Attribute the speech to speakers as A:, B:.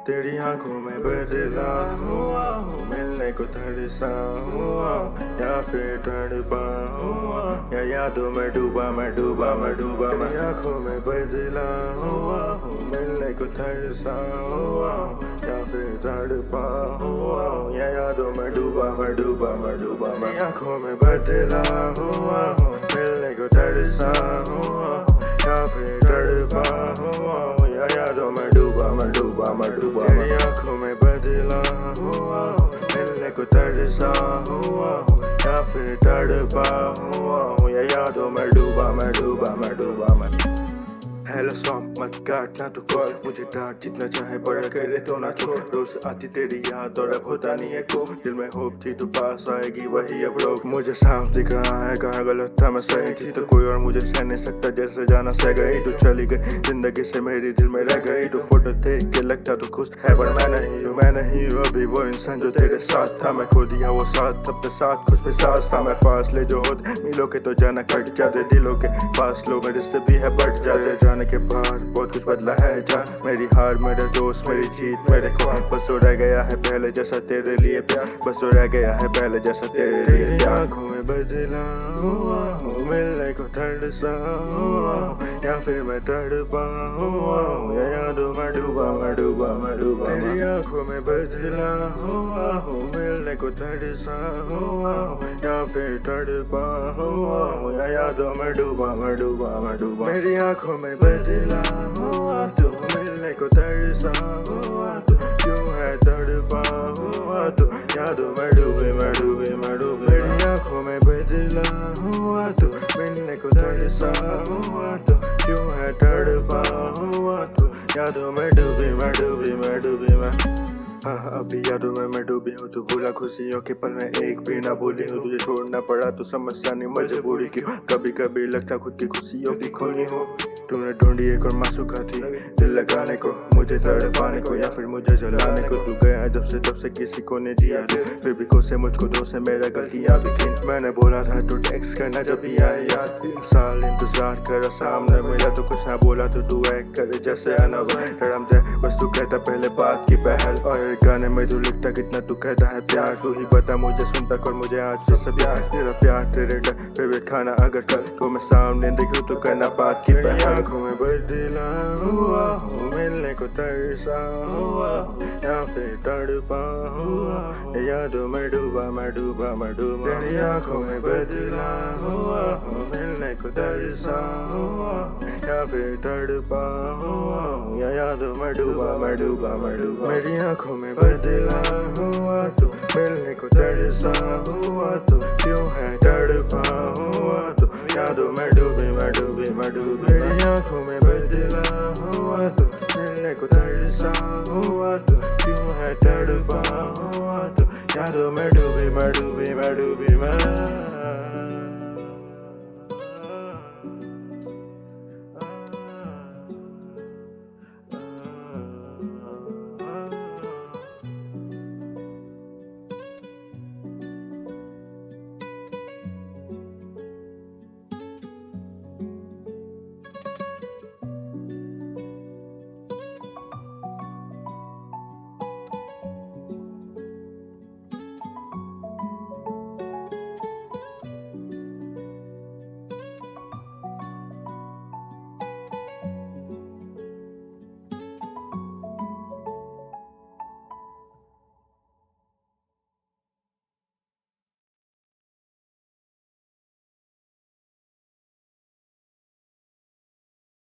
A: तेरी आंखों में बदला हुआ हूँ, मिलने को तरसा हुआ या फिर तड़पा हुआ या यादों में डूबा मैं डूबा मैं डूबा मैं आंखों में बदला हुआ हूँ, मिलने को तरसा हुआ या फिर तड़पा हुआ या यादों में डूबा मैं डूबा मैं डूबा मैं आंखों में बदला हुआ हूँ, मिलने को तरसा हुआ या फिर तड़पा हुआ या यादों में डूबा मैं डूबा मैं डूबा तेरी आंखों में बदला हुआ मिलने को तरसा हुआ या फिर तड़पा हुआ या यादों में डूबा मैं डूबा मैं डूबा मैं हेलो सॉन्ग मत काटना तो कॉल मुझे डांट जितना चाहे बड़ा करे तो ना छोड़ रोज आती तेरी याद और अब होता नहीं है को दिल में होप थी तो पास आएगी वही अब रोक मुझे साफ दिख रहा है कहाँ गलत था मैं सही थी तो कोई और मुझे सह नहीं सकता जैसे जाना सह गई तो चली गई जिंदगी से मेरी दिल में रह गई तो फोटो देख के लगता तो खुश है पर मैं नहीं हूँ अभी वो इंसान जो तेरे साथ था मैं खो दिया वो साथ अपने साथ खुश में साथ था मैं फासले जो होते मिलों के तो जाना कट जाते दिलों के फासलों में रिश्ते भी है बढ़ जाते जाने के बाद बहुत कुछ बदला है जान मेरी हार मेरे दोस्त मेरी जीत मेरे ख्वाब बस तो रह गया है पहले जैसा तेरे लिए प्यार बस तो रह गया है पहले जैसा तेरे लिए आंखों में बदला हुआ हूँ मिलने को तरसा हुआ या फिर मैं तड़पा हुआ या यादों में डूबा मैं डूबा मैं डूबा तेरी आंखों में बदला हुआ हूँ मिलने को तरसा हुआ या फिर तड़पा हुआ या यादों में डूबा मैं डूबा मैं डूबा मेरी आंखों में बदला हुआ तू मिलने को तरसा हुआ तू क्यों है तड़पा हुआ तू यादों में डूबे मैं डूबे मैं डूबे मेरी आंखों में बदला हुआ तू मिलने को तरसा हुआ तू क्यों है तड़पा हुआ तू यादों में डूबे मैं डूबे मैं डूबे मैं अभी यादों में मैं डूबी हूँ तू भूला खुशियों के पल में एक भी ना भूली हूँ तुझे छोड़ना पड़ा तो समस्या नहीं मजबूरी क्यों कभी कभी लगता खुद की खुशियों की खोनी हो तूने ढूंढी एक और मासूका थी दिल लगाने को मुझे तड़पाने को या फिर मुझे जलाने को तू गया जब से किसी को नहीं दिया फिर भी कोसे मुझको दो से मेरा गलतियाँ भी थी मैंने बोला था तू टेक्स्ट करना जब भी आए यार 3 साल इंतजार करा सामने मिला तो कुछ ना बोला तो तू एक्ट करे जैसे अनम जाए बस तू कहता पहले बात की पहल और गाने में तू लिखता कितना तू कहता है प्यार तू ही बता मुझे सुनता कर मुझे आज से सब यार तेरा प्यार तेरे डर फेवरेट खाना अगर कल को मैं सामने देखूं तो करना बात की पहल आंखों में बदला हुआ हूँ मिलने को तरसा हुआ या फिर तड़पा हुआ यादों में डूबा मैं डूबा मैं डूबा तेरी आंखों में बदला हुआ हूँ मिलने को तरसा हुआ या फिर तड़पा हुआ या यादों में डूबा मैं डूबा मैं डूबा मेरी आंखों में बदला हुआ तू मिलने को तरसा हुआ तू क्यों है तड़पा हुआ तू यादों में डूबे मैं डूबे मैं डूबे मेरी आंखों में बदला हुआ तू मिलने को तरसा हुआ तू क्यों है तड़पा हुआ तू यादों में डूबे मैं डूबे मैं डूबे मैं